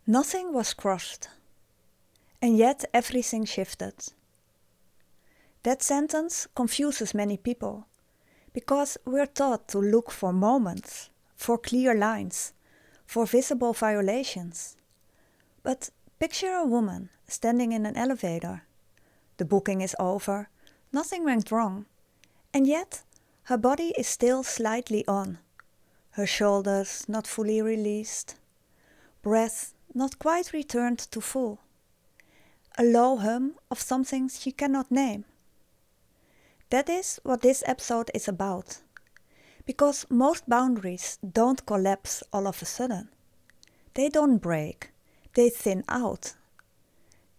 Nothing was crossed, and yet everything shifted. That sentence confuses many people, because we're taught to look for moments, for clear lines, for visible violations. But picture a woman standing in an elevator. The booking is over, nothing went wrong, and yet her body is still slightly on, her shoulders not fully released, breath not quite returned to full, a low hum of something she cannot name. That is what this episode is about, because most boundaries don't collapse all of a sudden. They don't break, they thin out.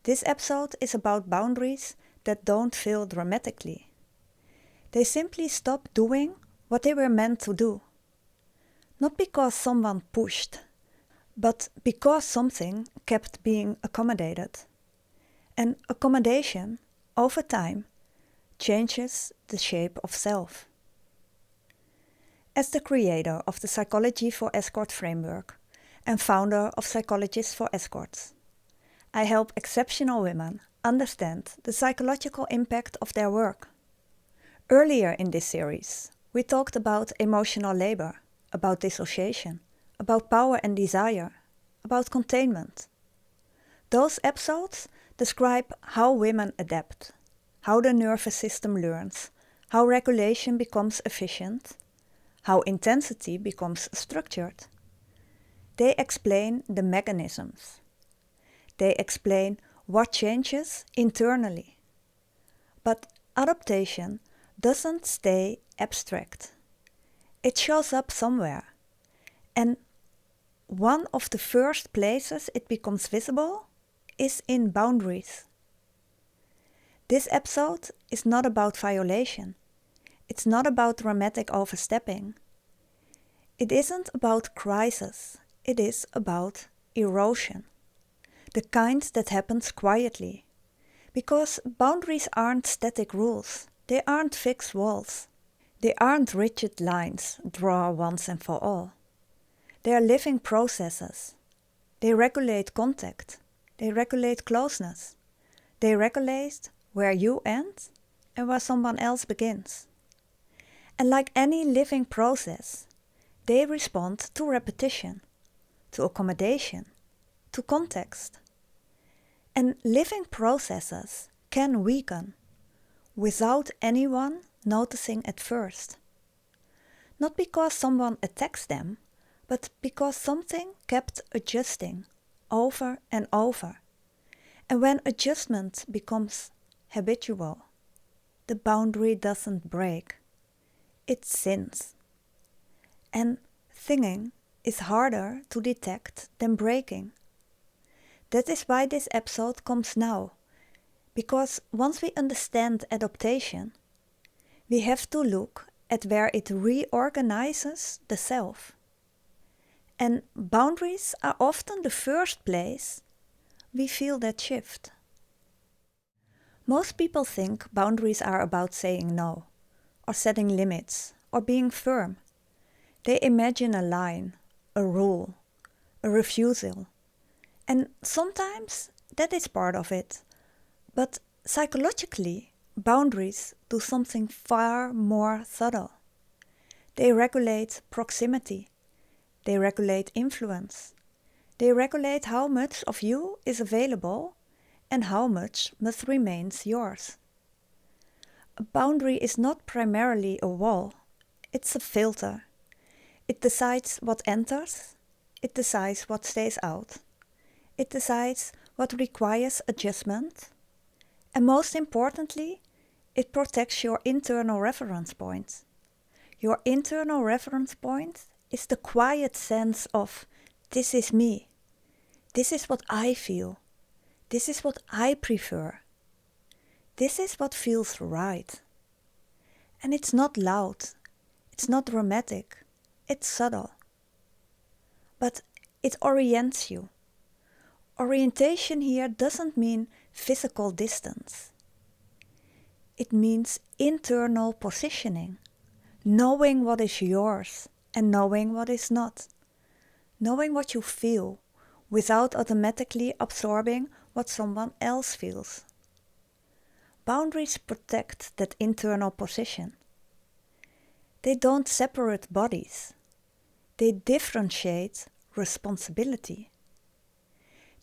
This episode is about boundaries that don't fail dramatically. They simply stop doing what they were meant to do. Not because someone pushed, but because something kept being accommodated. And accommodation, over time, changes the shape of self. As the creator of the Psychology for Escort framework and founder of Psychologists for Escorts, I help exceptional women understand the psychological impact of their work. Earlier in this series, we talked about emotional labor, about dissociation, about power and desire, about containment. Those episodes describe how women adapt, how the nervous system learns, how regulation becomes efficient, how intensity becomes structured. They explain the mechanisms. They explain what changes internally. But adaptation doesn't stay abstract. It shows up somewhere. And one of the first places it becomes visible is in boundaries. This episode is not about violation. It's not about dramatic overstepping. It isn't about crisis. It is about erosion. The kind that happens quietly. Because boundaries aren't static rules. They aren't fixed walls. They aren't rigid lines drawn once and for all. They are living processes. They regulate contact. They regulate closeness. They regulate where you end and where someone else begins. And like any living process, they respond to repetition, to accommodation, to context. And living processes can weaken without anyone noticing at first. Not because someone attacks them, but because something kept adjusting over and over. And when adjustment becomes habitual, the boundary doesn't break, it thins. And thinning is harder to detect than breaking. That is why this episode comes now, because once we understand adaptation, we have to look at where it reorganizes the self. And boundaries are often the first place we feel that shift. Most people think boundaries are about saying no, or setting limits, or being firm. They imagine a line, a rule, a refusal. And sometimes that is part of it. But psychologically, boundaries do something far more subtle. They regulate proximity. They regulate influence. They regulate how much of you is available and how much must remain yours. A boundary is not primarily a wall. It's a filter. It decides what enters. It decides what stays out. It decides what requires adjustment. And most importantly, it protects your internal reference point. Your internal reference point is the quiet sense of, this is me. This is what I feel. This is what I prefer. This is what feels right. And it's not loud. It's not dramatic. It's subtle. But it orients you. Orientation here doesn't mean physical distance. It means internal positioning, knowing what is yours and knowing what is not, knowing what you feel, without automatically absorbing what someone else feels. Boundaries protect that internal position. They don't separate bodies. They differentiate responsibility.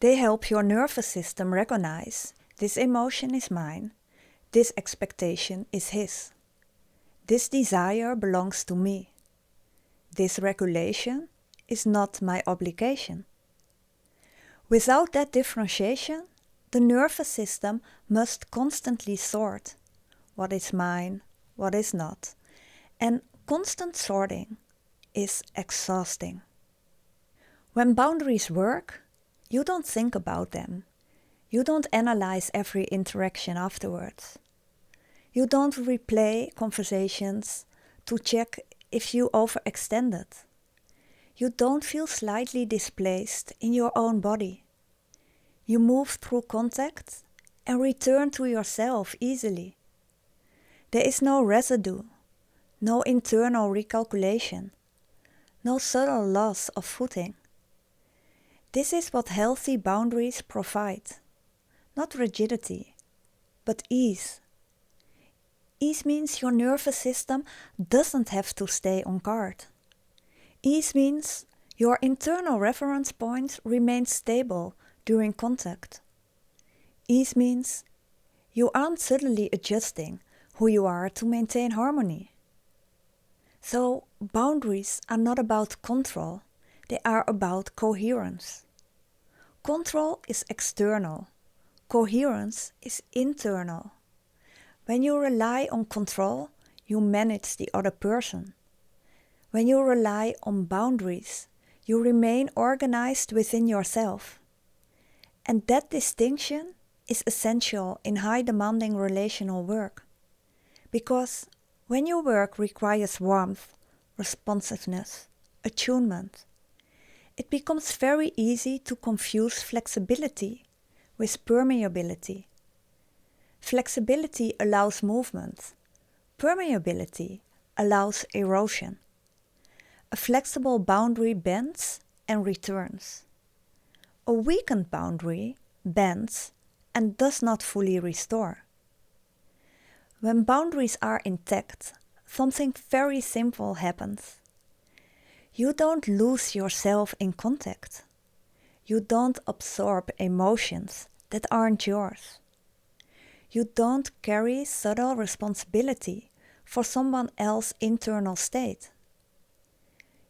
They help your nervous system recognize this emotion is mine, this expectation is his. This desire belongs to me. This regulation is not my obligation. Without that differentiation, the nervous system must constantly sort what is mine, what is not, and constant sorting is exhausting. When boundaries work, you don't think about them. You don't analyze every interaction afterwards. You don't replay conversations to check if you overextended. You don't feel slightly displaced in your own body. You move through contact and return to yourself easily. There is no residue, no internal recalculation, no subtle loss of footing. This is what healthy boundaries provide. Not rigidity, but ease. Ease means your nervous system doesn't have to stay on guard. Ease means your internal reference point remains stable during contact. Ease means you aren't suddenly adjusting who you are to maintain harmony. So boundaries are not about control, they are about coherence. Control is external, coherence is internal. When you rely on control, you manage the other person. When you rely on boundaries, you remain organized within yourself. And that distinction is essential in high-demanding relational work. Because when your work requires warmth, responsiveness, attunement, it becomes very easy to confuse flexibility with permeability. Flexibility allows movement. Permeability allows erosion. A flexible boundary bends and returns. A weakened boundary bends and does not fully restore. When boundaries are intact, something very simple happens. You don't lose yourself in contact. You don't absorb emotions that aren't yours. You don't carry subtle responsibility for someone else's internal state.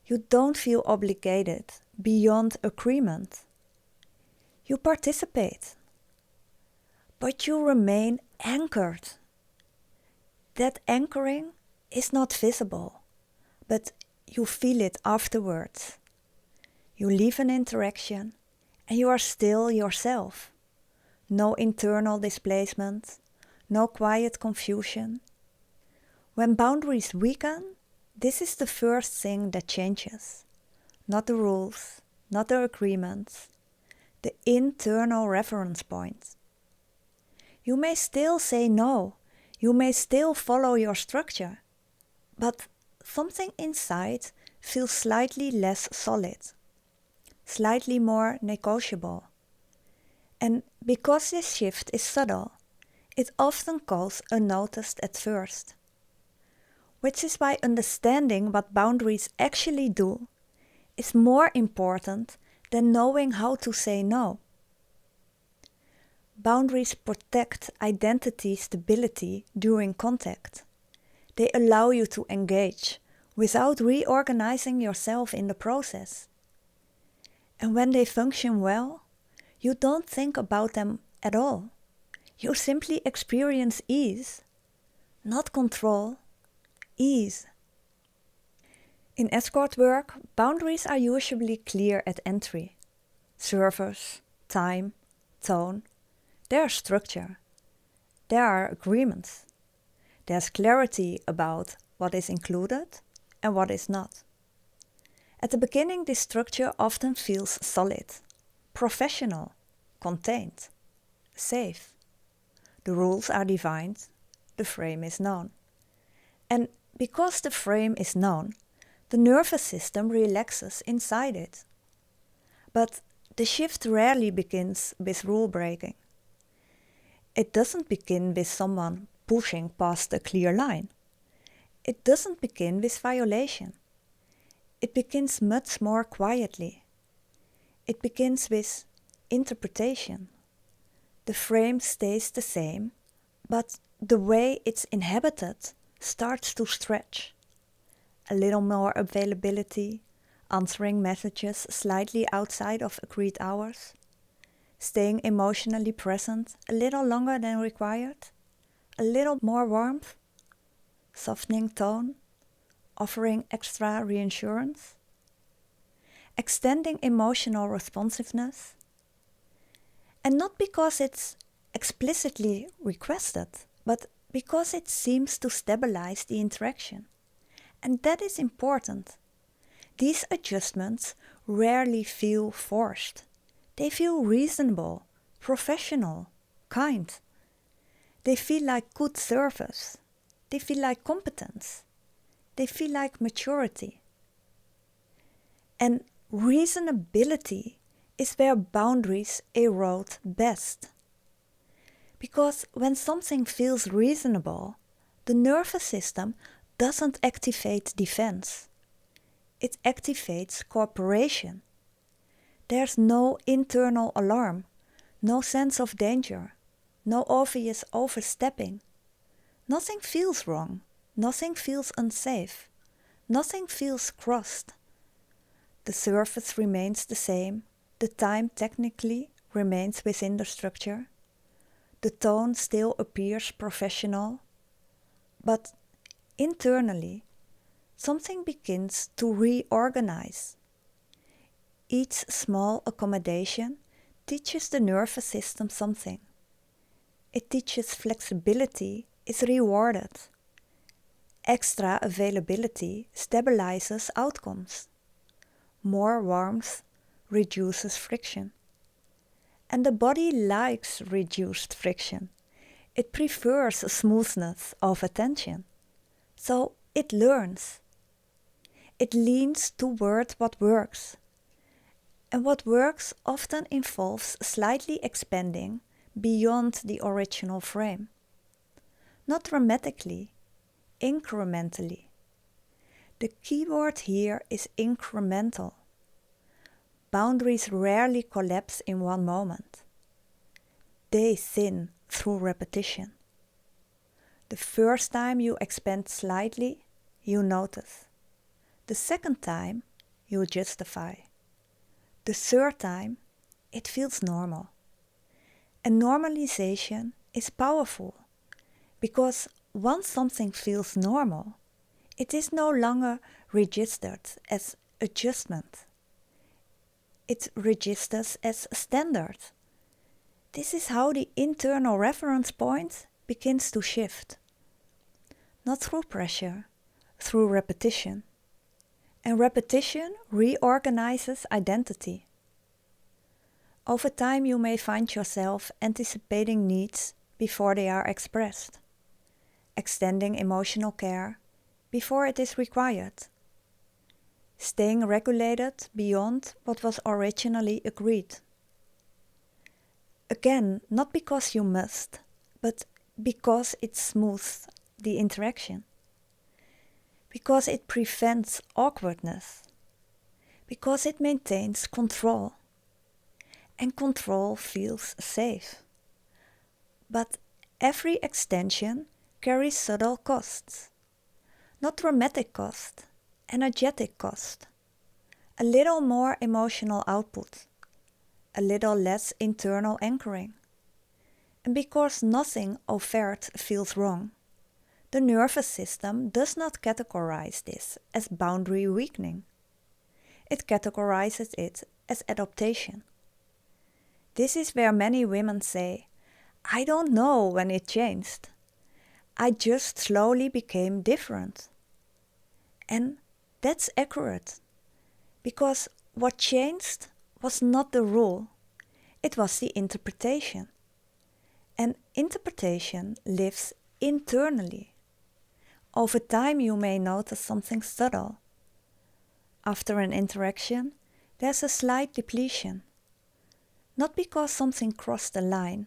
You don't feel obligated beyond agreement. You participate, but you remain anchored. That anchoring is not visible, but you feel it afterwards. You leave an interaction and you are still yourself. No internal displacement, no quiet confusion. When boundaries weaken, this is the first thing that changes. Not the rules, not the agreements, the internal reference point. You may still say no, you may still follow your structure, but something inside feels slightly less solid, slightly more negotiable. And because this shift is subtle, it often goes unnoticed at first. Which is why understanding what boundaries actually do is more important than knowing how to say no. Boundaries protect identity stability during contact. They allow you to engage without reorganizing yourself in the process. And when they function well, you don't think about them at all. You simply experience ease, not control, ease. In escort work, boundaries are usually clear at entry. Service, time, tone, there are structure. There are agreements. There's clarity about what is included and what is not. At the beginning, this structure often feels solid, professional, contained, safe. The rules are defined, the frame is known. And because the frame is known, the nervous system relaxes inside it. But The shift rarely begins with rule breaking. It doesn't begin with someone pushing past a clear line. It doesn't begin with violation. It begins much more quietly. It begins with interpretation. The frame stays the same, but the way it's inhabited starts to stretch. A little more availability, answering messages slightly outside of agreed hours, staying emotionally present a little longer than required, a little more warmth, softening tone, offering extra reassurance, extending emotional responsiveness, and not because it's explicitly requested, but because it seems to stabilize the interaction. And that is important. These adjustments rarely feel forced. They feel reasonable, professional, kind. They feel like good service. They feel like competence. They feel like maturity. And reasonability is where boundaries erode best. Because when something feels reasonable, the nervous system doesn't activate defense. It activates cooperation. There's no internal alarm, no sense of danger, no obvious overstepping. Nothing feels wrong, nothing feels unsafe, nothing feels crossed. The surface remains the same, the time technically remains within the structure, the tone still appears professional, but internally, something begins to reorganize. Each small accommodation teaches the nervous system something. It teaches flexibility is rewarded. Extra availability stabilizes outcomes. More warmth reduces friction. And the body likes reduced friction. It prefers smoothness of attention. So it learns. It leans toward what works. And what works often involves slightly expanding beyond the original frame. Not dramatically, incrementally. The key word here is incremental. Boundaries rarely collapse in one moment. They thin through repetition. The first time you expand slightly, you notice. The second time, you justify. The third time, it feels normal. And normalization is powerful because once something feels normal, it is no longer registered as adjustment. It registers as standard. This is how the internal reference point begins to shift. Not through pressure, through repetition. And repetition reorganizes identity. Over time you may find yourself anticipating needs before they are expressed, extending emotional care before it is required, staying regulated beyond what was originally agreed. Again, not because you must, but because it smooths the interaction. Because it prevents awkwardness. Because it maintains control. And control feels safe. But every extension carries subtle costs. Not dramatic cost, energetic cost. A little more emotional output. A little less internal anchoring. And because nothing overt feels wrong, the nervous system does not categorize this as boundary weakening. It categorizes it as adaptation. This is where many women say, I don't know when it changed. I just slowly became different. And that's accurate, because what changed was not the rule, it was the interpretation. And interpretation lives internally. Over time you may notice something subtle. After an interaction, there's a slight depletion. not because something crossed the line,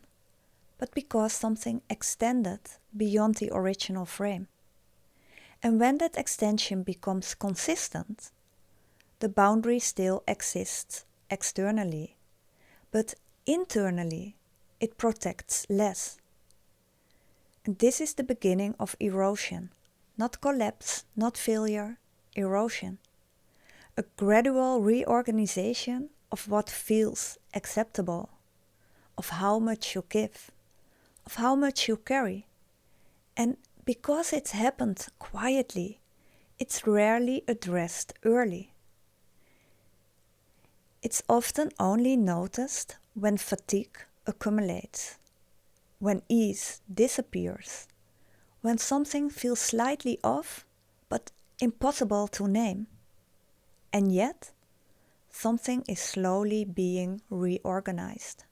but because something extended beyond the original frame. And when that extension becomes consistent, the boundary still exists externally, but internally it protects less. And this is the beginning of erosion, not collapse, not failure, erosion. A gradual reorganization of what feels acceptable, of how much you give, of how much you carry. And because it's happened quietly, it's rarely addressed early. It's often only noticed when fatigue accumulates, when ease disappears, when something feels slightly off but impossible to name. And yet, something is slowly being reorganized.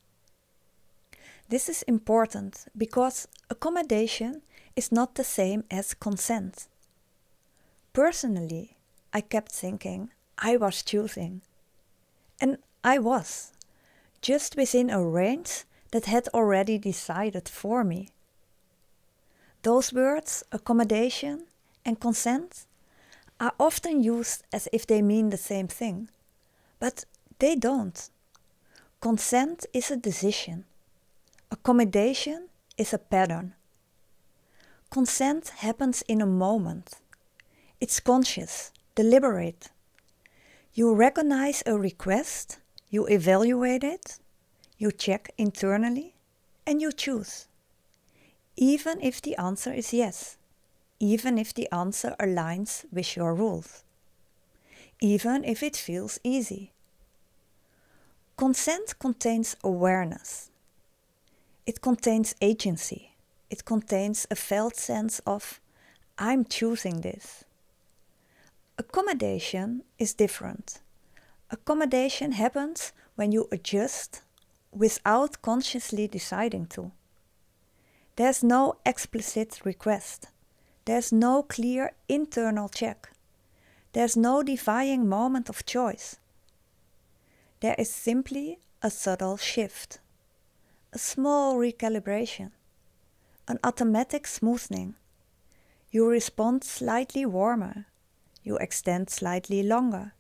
This is important because accommodation is not the same as consent. Personally, I kept thinking I was choosing. And I was, just within a range that had already decided for me. Those words, accommodation and consent, are often used as if they mean the same thing, but they don't. Consent is a decision. Accommodation is a pattern. Consent happens in a moment. It's conscious, deliberate. You recognize a request, you evaluate it, you check internally, and you choose. Even if the answer is yes, even if the answer aligns with your rules, even if it feels easy. Consent contains awareness. It contains agency. It contains a felt sense of, I'm choosing this. Accommodation is different. Accommodation happens when you adjust without consciously deciding to. There's no explicit request. There's no clear internal check. There's no defying moment of choice. There is simply a subtle shift, a small recalibration, an automatic smoothing. You respond slightly warmer. You extend slightly longer.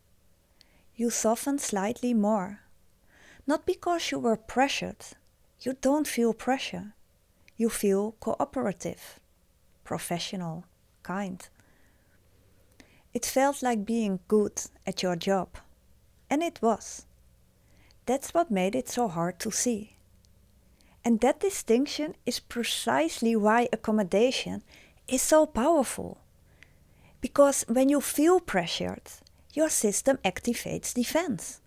You soften slightly more. Not because you were pressured. You don't feel pressure. You feel cooperative, professional, kind. It felt like being good at your job. And it was. That's what made it so hard to see. And that distinction is precisely why accommodation is so powerful. Because when you feel pressured, your system activates defense.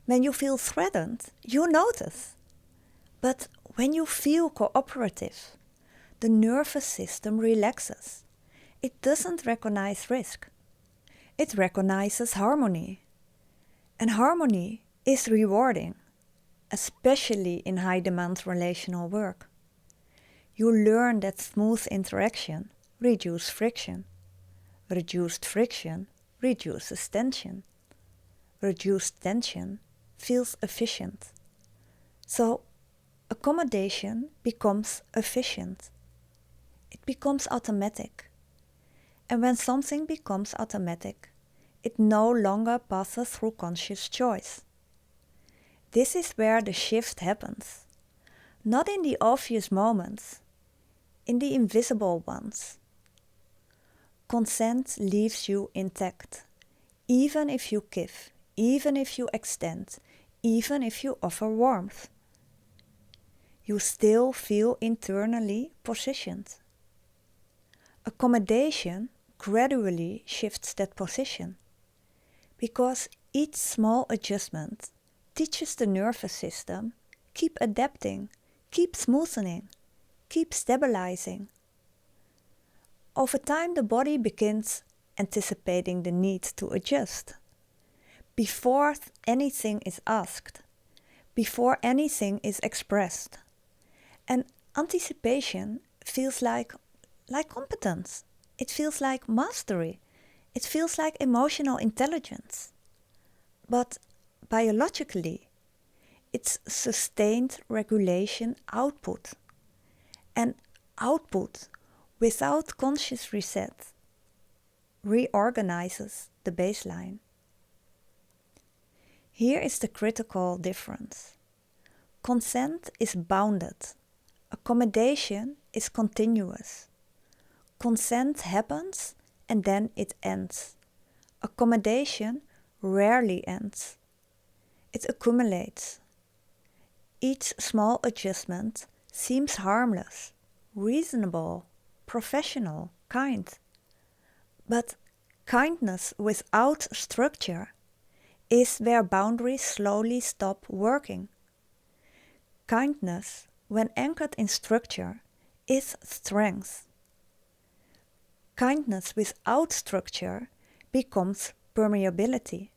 When you feel threatened, you notice. But when you feel cooperative, the nervous system relaxes. It doesn't recognize risk. It recognizes harmony. And harmony is rewarding, especially in high-demand relational work. You learn that smooth interaction reduces friction. Reduced friction reduces tension. Reduced tension feels efficient. So, accommodation becomes efficient. It becomes automatic. And when something becomes automatic, it no longer passes through conscious choice. This is where the shift happens. Not in the obvious moments, in the invisible ones. Consent leaves you intact, even if you give, even if you extend, even if you offer warmth. You still feel internally positioned. Accommodation gradually shifts that position, because each small adjustment teaches the nervous system, keep adapting, keep smoothening, keep stabilizing. Over time, the body begins anticipating the need to adjust. Before anything is asked, before anything is expressed. And anticipation feels like competence. It feels like mastery. It feels like emotional intelligence. But biologically, It's sustained regulation output. And output without conscious reset reorganizes the baseline. Here is the critical difference. Consent is bounded. Accommodation is continuous. Consent happens and then it ends. Accommodation rarely ends. It accumulates. Each small adjustment seems harmless, reasonable, professional, kind. But kindness without structure is where boundaries slowly stop working. Kindness, when anchored in structure, is strength. Kindness without structure becomes permeability.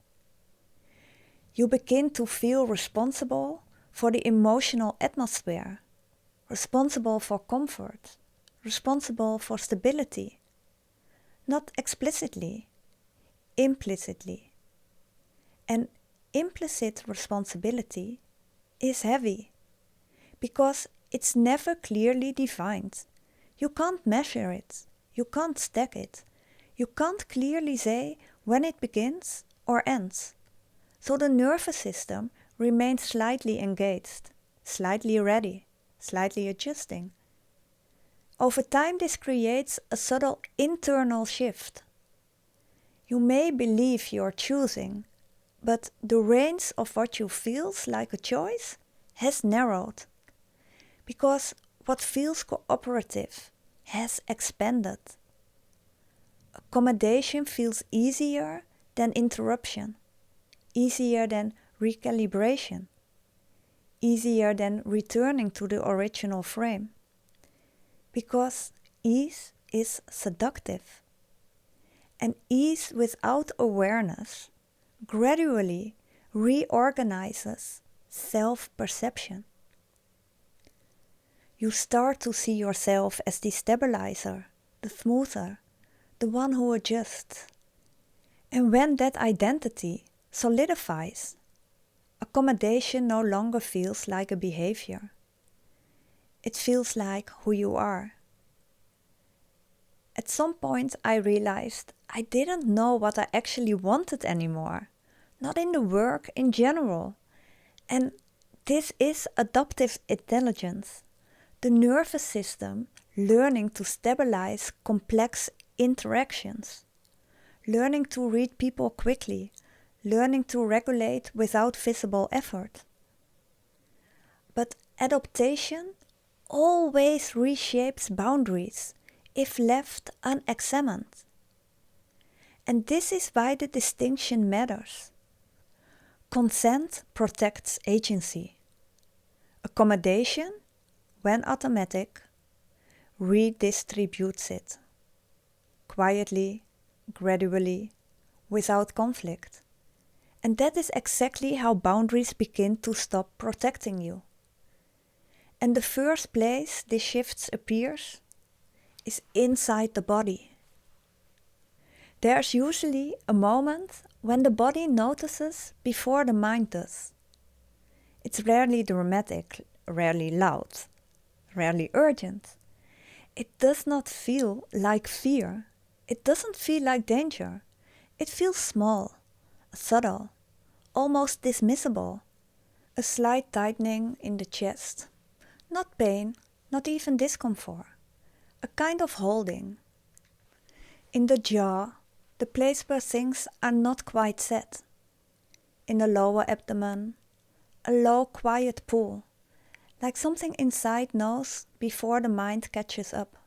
You begin to feel responsible for the emotional atmosphere, responsible for comfort, responsible for stability. Not explicitly, implicitly. And implicit responsibility is heavy because it's never clearly defined. You can't measure it, you can't stack it, you can't clearly say when it begins or ends. So the nervous system remains slightly engaged, slightly ready, slightly adjusting. Over time, this creates a subtle internal shift. You may believe you're choosing, but the range of what you feels like a choice has narrowed. Because what feels cooperative has expanded. Accommodation feels easier than interruption, easier than recalibration, easier than returning to the original frame. Because ease is seductive. And ease without awareness gradually reorganizes self-perception. You start to see yourself as the stabilizer, the smoother, the one who adjusts. And when that identity solidifies, accommodation no longer feels like a behavior. It feels like who you are. At some point I realized I didn't know what I actually wanted anymore. Not in the work, in general. And this is adaptive intelligence. The nervous system learning to stabilize complex interactions. Learning to read people quickly. Learning to regulate without visible effort. But adaptation always reshapes boundaries if left unexamined. And this is why the distinction matters. Consent protects agency. Accommodation, when automatic, redistributes it. Quietly, gradually, without conflict. And that is exactly how boundaries begin to stop protecting you. And the first place this shift appears is inside the body. There's usually a moment when the body notices before the mind does. It's rarely dramatic, rarely loud, rarely urgent. It does not feel like fear. It doesn't feel like danger. It feels small, subtle, almost dismissible. A slight tightening in the chest. Not pain, not even discomfort. A kind of holding. In the jaw, the place where things are not quite set. In the lower abdomen, a low quiet pull, like something inside knows before the mind catches up.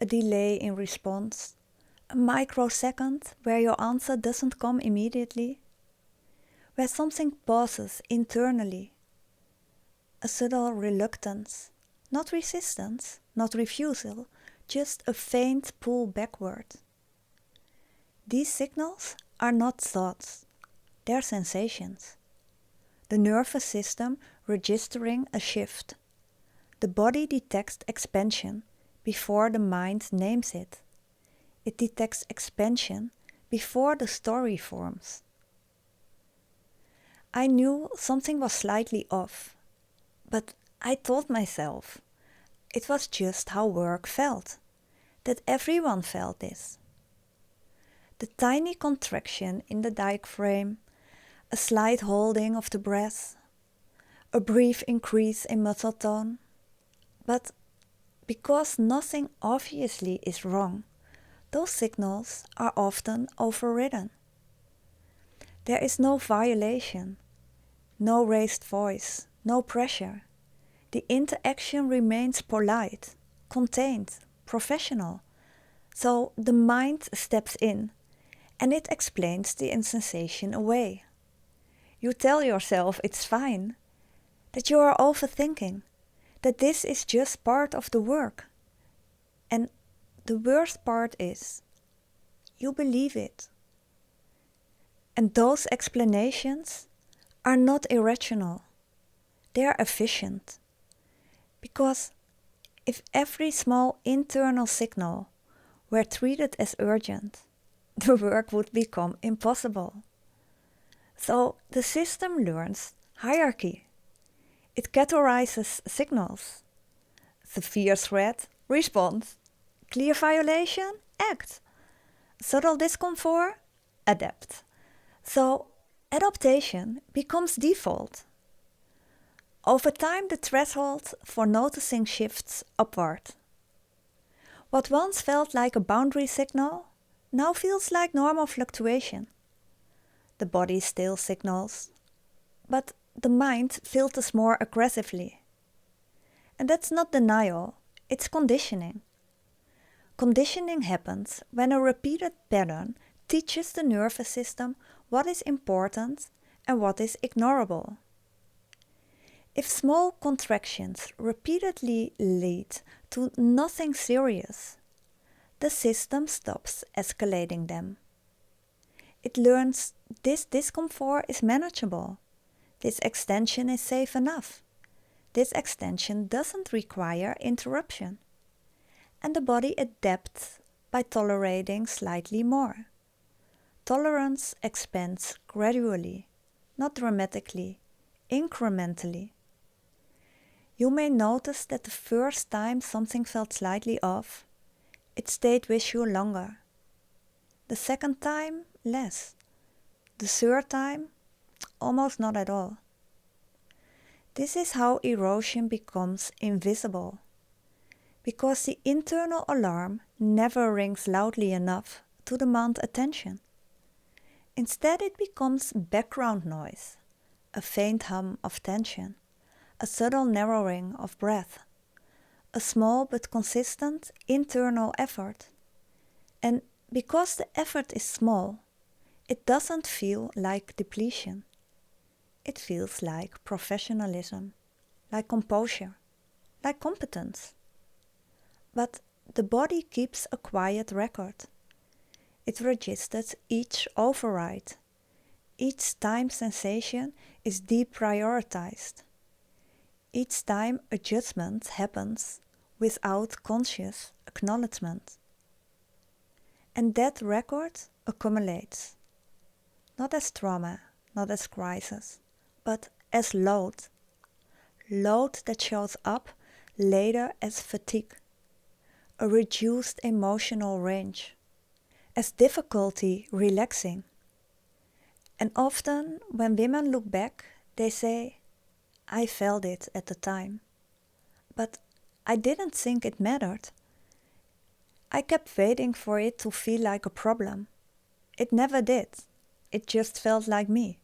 A delay in response, a microsecond where your answer doesn't come immediately, where something pauses internally. A subtle reluctance, not resistance, not refusal, just a faint pull backward. These signals are not thoughts, they're sensations. The nervous system registering a shift. The body detects expansion before the mind names it. It detects expansion before the story forms. I knew something was slightly off, but I told myself it was just how work felt, that everyone felt this. The tiny contraction in the diaphragm, a slight holding of the breath, a brief increase in muscle tone. But because nothing obviously is wrong, those signals are often overridden. There is no violation, no raised voice, no pressure. The interaction remains polite, contained, professional. So the mind steps in and it explains the insensation away. You tell yourself it's fine, that you are overthinking, that this is just part of the work. And the worst part is, you believe it. And those explanations are not irrational, they are efficient. Because if every small internal signal were treated as urgent, the work would become impossible. So the system learns hierarchy. It categorizes signals. Severe threat, respond. Clear violation, act. Subtle discomfort, adapt. So adaptation becomes default. Over time, the threshold for noticing shifts upward. What once felt like a boundary signal now feels like normal fluctuation. The body still signals, but the mind filters more aggressively. And that's not denial, it's conditioning. Conditioning happens when a repeated pattern teaches the nervous system what is important and what is ignorable. If small contractions repeatedly lead to nothing serious, the system stops escalating them. It learns this discomfort is manageable. This extension is safe enough. This extension doesn't require interruption. And the body adapts by tolerating slightly more. Tolerance expands gradually, not dramatically, incrementally. You may notice that the first time something felt slightly off, it stayed with you longer. The second time, less. The third time, almost not at all. This is how erosion becomes invisible, because the internal alarm never rings loudly enough to demand attention. Instead, it becomes background noise, a faint hum of tension, a subtle narrowing of breath, a small but consistent internal effort. And because the effort is small, it doesn't feel like depletion. It feels like professionalism, like composure, like competence. But the body keeps a quiet record. It registers each override. Each time sensation is deprioritized. Each time adjustment happens without conscious acknowledgement. And that record accumulates, not as trauma, not as crisis, but as load. Load that shows up later as fatigue, a reduced emotional range, as difficulty relaxing. And often when women look back, they say, I felt it at the time, but I didn't think it mattered. I kept waiting for it to feel like a problem. It never did. It just felt like me.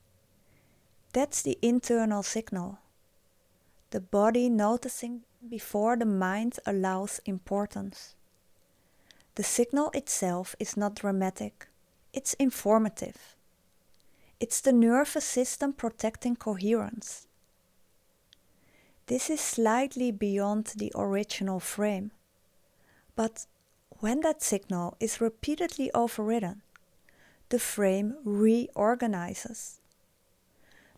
That's the internal signal. The body noticing before the mind allows importance. The signal itself is not dramatic. It's informative. It's the nervous system protecting coherence. This is slightly beyond the original frame. But when that signal is repeatedly overridden, the frame reorganizes.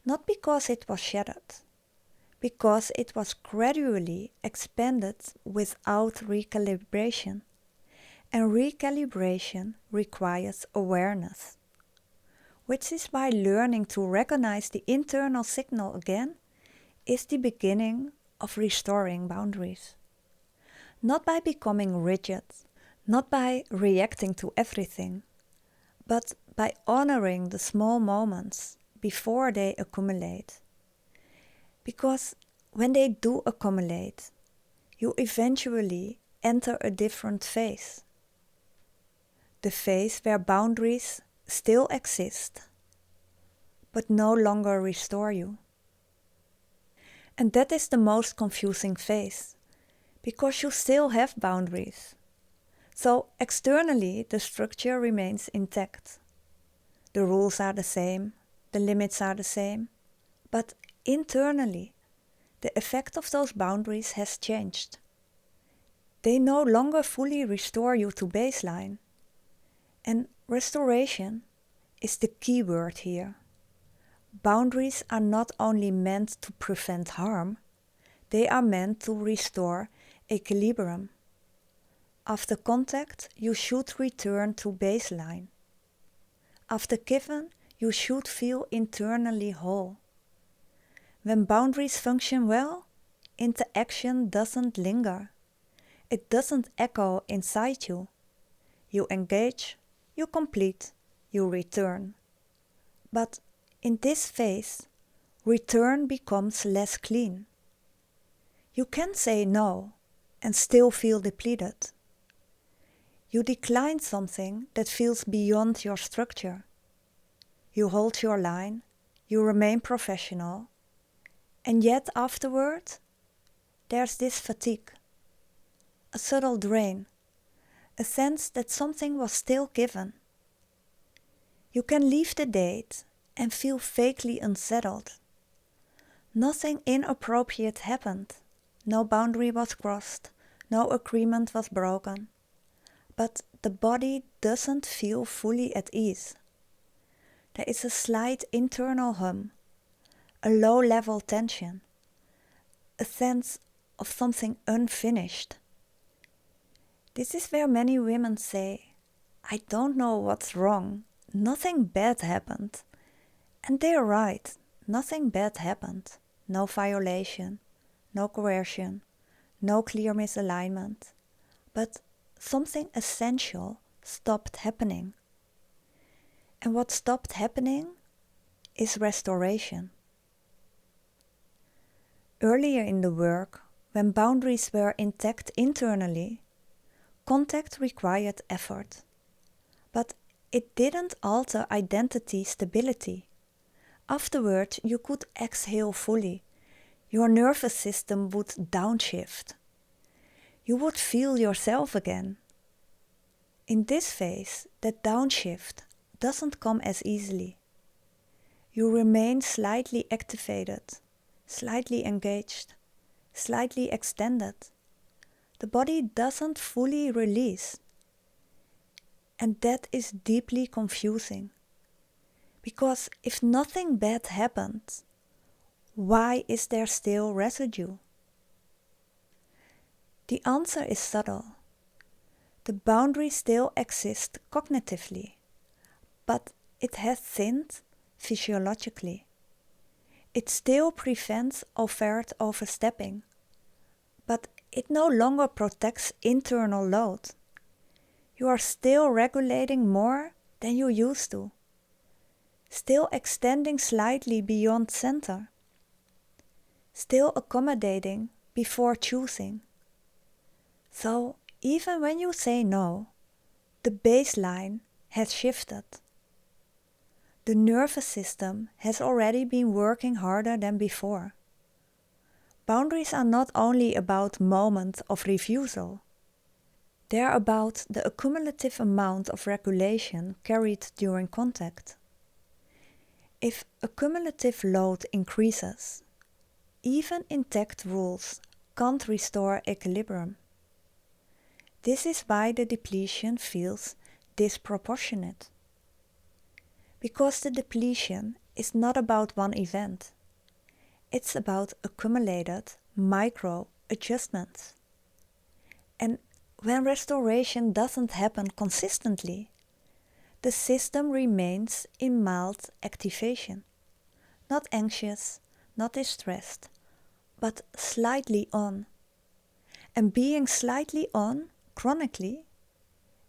Not because it was shattered, because it was gradually expanded without recalibration. And recalibration requires awareness. which is why learning to recognize the internal signal again is the beginning of restoring boundaries. Not by becoming rigid, not by reacting to everything, but by honoring the small moments before they accumulate. Because when they do accumulate, you eventually enter a different phase. The phase where boundaries still exist, but no longer restore you. And that is the most confusing phase, because you still have boundaries. So externally, the structure remains intact. The rules are the same, the limits are the same, but internally, the effect of those boundaries has changed. They no longer fully restore you to baseline. And restoration is the key word here. Boundaries are not only meant to prevent harm, they are meant to restore equilibrium. After contact, you should return to baseline. After given, you should feel internally whole. When boundaries function well, interaction doesn't linger. It doesn't echo inside you. You engage, you complete, you return. But in this phase, return becomes less clean. You can say no and still feel depleted. You decline something that feels beyond your structure. You hold your line, you remain professional, and yet afterward, there's this fatigue, a subtle drain, a sense that something was still given. You can leave the date and feel vaguely unsettled. Nothing inappropriate happened, no boundary was crossed, no agreement was broken, but the body doesn't feel fully at ease. There is a slight internal hum, a low-level tension, a sense of something unfinished. This is where many women say, "I don't know what's wrong, nothing bad happened." And they're right, nothing bad happened. No violation, no coercion, no clear misalignment. But something essential stopped happening. And what stopped happening is restoration. Earlier in the work, when boundaries were intact internally, contact required effort. But it didn't alter identity stability. Afterward, you could exhale fully. Your nervous system would downshift. You would feel yourself again. In this phase, that downshift doesn't come as easily. You remain slightly activated, slightly engaged, slightly extended. The body doesn't fully release. And that is deeply confusing. Because if nothing bad happened, why is there still residue? The answer is subtle. The boundary still exists cognitively, but it has thinned physiologically. It still prevents overt overstepping, but it no longer protects internal load. You are still regulating more than you used to, still extending slightly beyond center, still accommodating before choosing. So even when you say no, the baseline has shifted. The nervous system has already been working harder than before. Boundaries are not only about moments of refusal. They are about the accumulative amount of regulation carried during contact. If accumulative load increases, even intact rules can't restore equilibrium. This is why the depletion feels disproportionate. Because the depletion is not about one event. It's about accumulated micro adjustments. And when restoration doesn't happen consistently, the system remains in mild activation. Not anxious, not distressed, but slightly on. And being slightly on, chronically,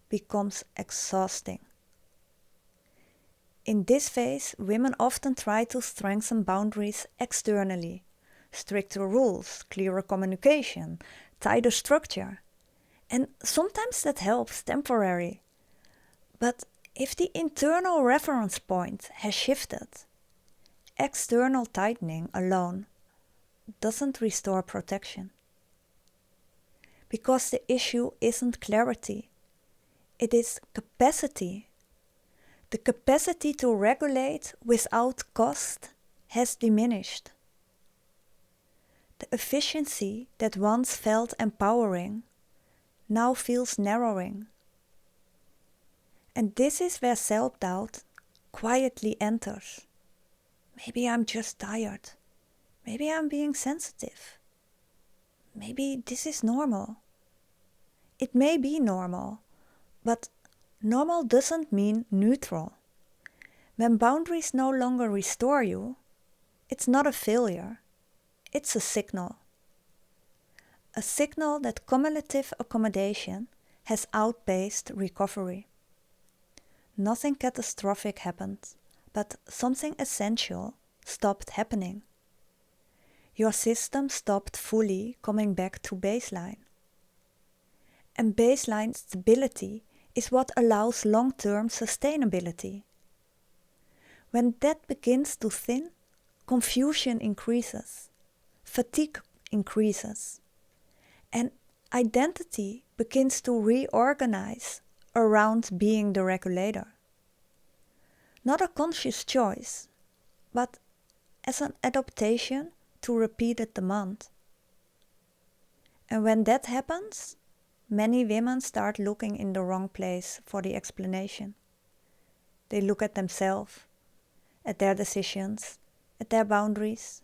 becomes exhausting. In this phase, women often try to strengthen boundaries externally. Stricter rules, clearer communication, tighter structure. And sometimes that helps temporarily. But if the internal reference point has shifted, external tightening alone doesn't restore protection. Because the issue isn't clarity, it is capacity. The capacity to regulate without cost has diminished. The efficiency that once felt empowering now feels narrowing. And this is where self-doubt quietly enters. Maybe I'm just tired. Maybe I'm being sensitive. Maybe this is normal. It may be normal, but normal doesn't mean neutral. When boundaries no longer restore you, it's not a failure. It's a signal. A signal that cumulative accommodation has outpaced recovery. Nothing catastrophic happened, but something essential stopped happening. Your system stopped fully coming back to baseline. And baseline stability is what allows long-term sustainability. When that begins to thin, confusion increases, fatigue increases, and identity begins to reorganize around being the regulator. Not a conscious choice, but as an adaptation to repeated demand. And when that happens, many women start looking in the wrong place for the explanation. They look at themselves, at their decisions, at their boundaries.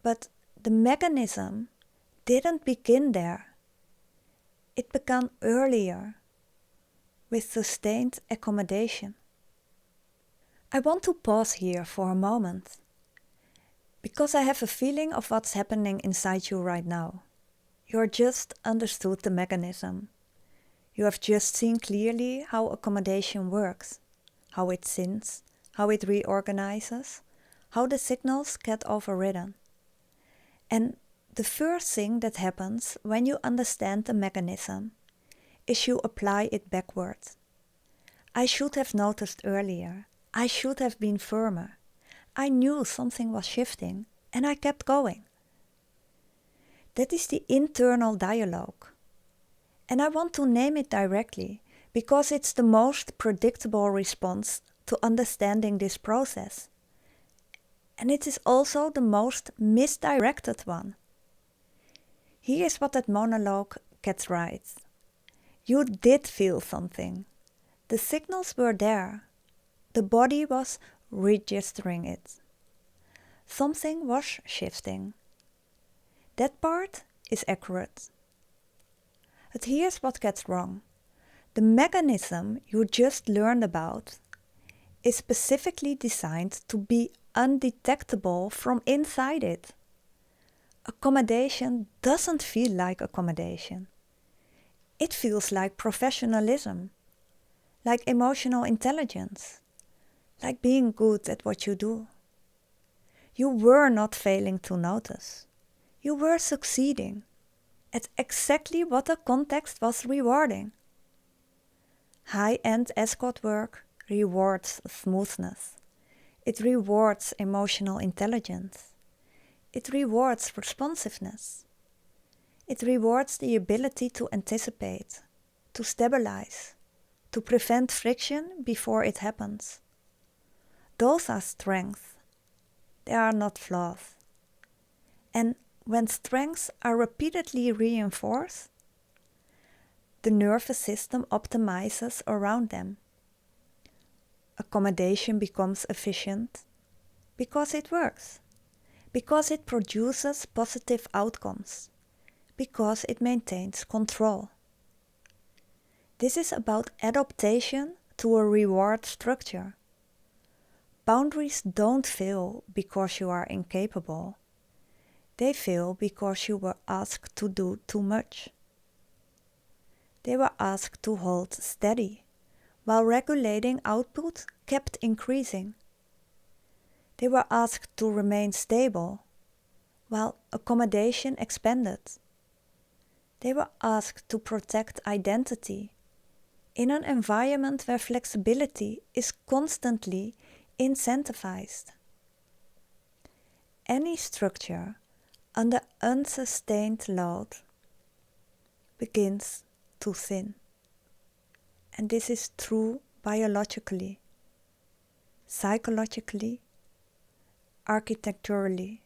But the mechanism didn't begin there. It began earlier, with sustained accommodation. I want to pause here for a moment, because I have a feeling of what's happening inside you right now. You're just understood the mechanism. You have just seen clearly how accommodation works, how it sins, how it reorganizes, how the signals get overridden. And the first thing that happens when you understand the mechanism is you apply it backward. I should have noticed earlier. I should have been firmer. I knew something was shifting and I kept going. That is the internal dialogue. And I want to name it directly because it's the most predictable response to understanding this process. And it is also the most misdirected one. Here's what that monologue gets right. You did feel something. The signals were there. The body was registering it. Something was shifting. That part is accurate. But here's what gets wrong. The mechanism you just learned about is specifically designed to be undetectable from inside it. Accommodation doesn't feel like accommodation. It feels like professionalism, like emotional intelligence, like being good at what you do. You were not failing to notice. You were succeeding at exactly what the context was rewarding. High-end escort work rewards smoothness. It rewards emotional intelligence. It rewards responsiveness. It rewards the ability to anticipate, to stabilize, to prevent friction before it happens. Those are strengths. They are not flaws. And when strengths are repeatedly reinforced, the nervous system optimizes around them. Accommodation becomes efficient because it works, because it produces positive outcomes, because it maintains control. This is about adaptation to a reward structure. Boundaries don't fail because you are incapable. They fail because you were asked to do too much. They were asked to hold steady, while regulating output kept increasing. They were asked to remain stable, while accommodation expanded. They were asked to protect identity in an environment where flexibility is constantly incentivized. Any structure under unsustained load begins to thin. And this is true biologically, psychologically, architecturally.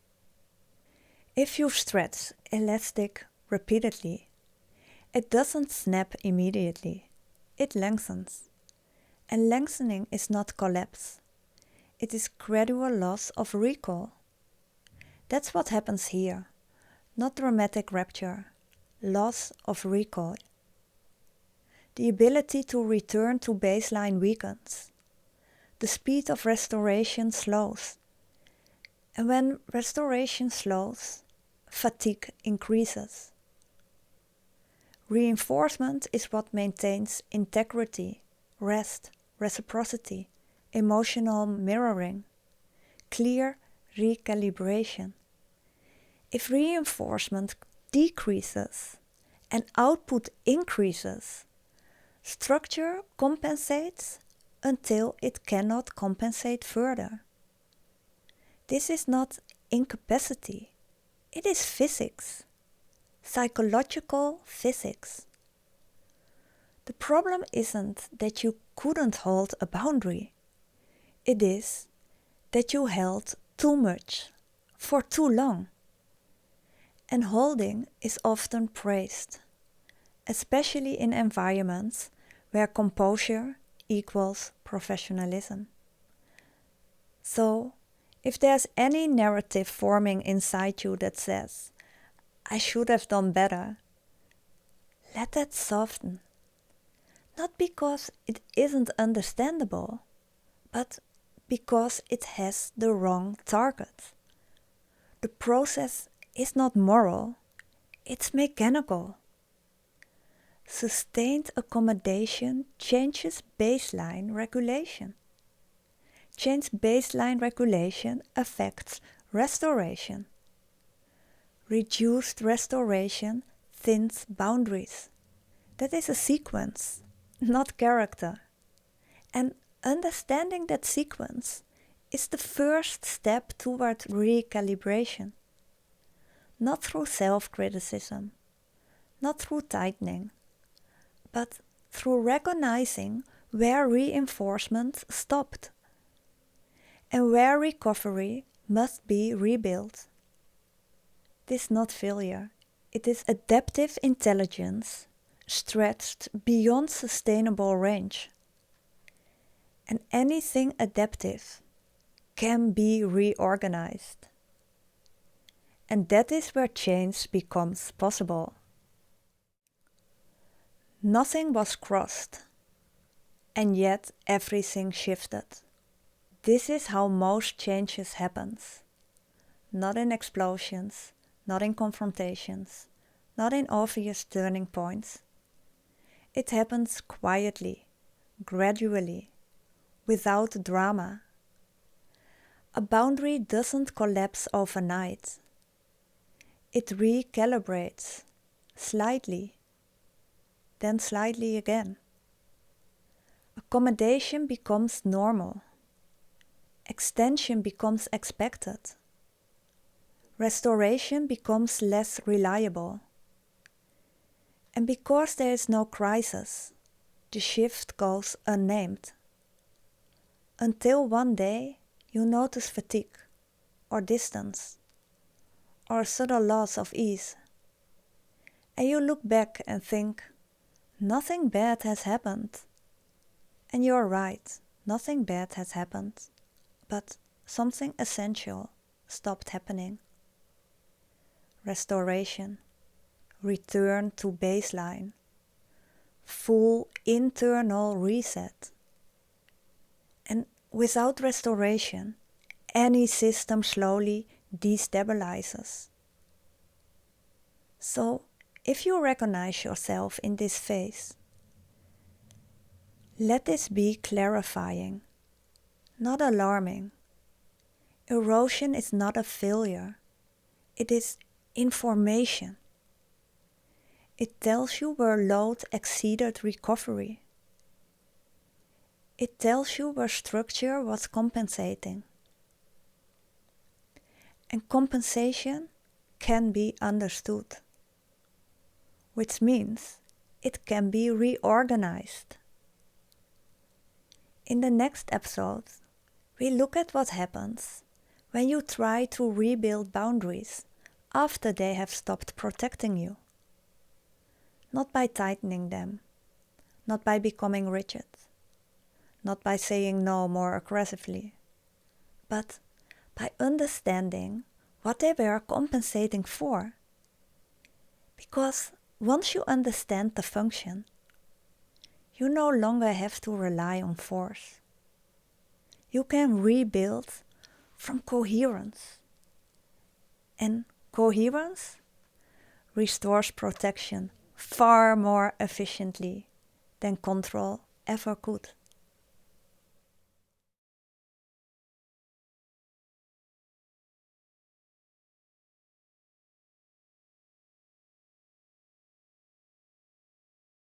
If you stretch elastic repeatedly, it doesn't snap immediately. It lengthens. And lengthening is not collapse. It is gradual loss of recall. That's what happens here. Not dramatic rupture. Loss of recall. The ability to return to baseline weakens. The speed of restoration slows. And when restoration slows, fatigue increases. Reinforcement is what maintains integrity, rest, reciprocity, emotional mirroring, clear recalibration. If reinforcement decreases and output increases, structure compensates until it cannot compensate further. This is not incapacity, it is physics, psychological physics. The problem isn't that you couldn't hold a boundary, it is that you held too much for too long. And holding is often praised, especially in environments where composure equals professionalism. So, if there's any narrative forming inside you that says, I should have done better, let that soften. Not because it isn't understandable, but because it has the wrong target. The process is not moral, it's mechanical. Sustained accommodation changes baseline regulation. Changed baseline regulation affects restoration. Reduced restoration thins boundaries. That is a sequence, not character. And understanding that sequence is the first step toward recalibration. Not through self-criticism, not through tightening, but through recognizing where reinforcement stopped and where recovery must be rebuilt. This is not failure, it is adaptive intelligence stretched beyond sustainable range. And anything adaptive can be reorganized. And that is where change becomes possible. Nothing was crossed, and yet everything shifted. This is how most changes happens. Not in explosions, not in confrontations, not in obvious turning points. It happens quietly, gradually, without drama. A boundary doesn't collapse overnight. It recalibrates, slightly, then slightly again. Accommodation becomes normal. Extension becomes expected. Restoration becomes less reliable. And because there is no crisis, the shift goes unnamed. Until one day you notice fatigue, or distance, or a subtle loss of ease. And you look back and think, nothing bad has happened. And you're right, nothing bad has happened. But something essential stopped happening. Restoration, return to baseline, full internal reset. without restoration, any system slowly destabilizes. So, if you recognize yourself in this phase, let this be clarifying, not alarming. Erosion is not a failure. It is information. It tells you where load exceeded recovery. It tells you where structure was compensating. And compensation can be understood, which means it can be reorganized. In the next episode, we look at what happens when you try to rebuild boundaries after they have stopped protecting you. Not by tightening them, not by becoming rigid, not by saying no more aggressively, but by understanding what they were compensating for. Because once you understand the function, you no longer have to rely on force. You can rebuild from coherence. And coherence restores protection far more efficiently than control ever could.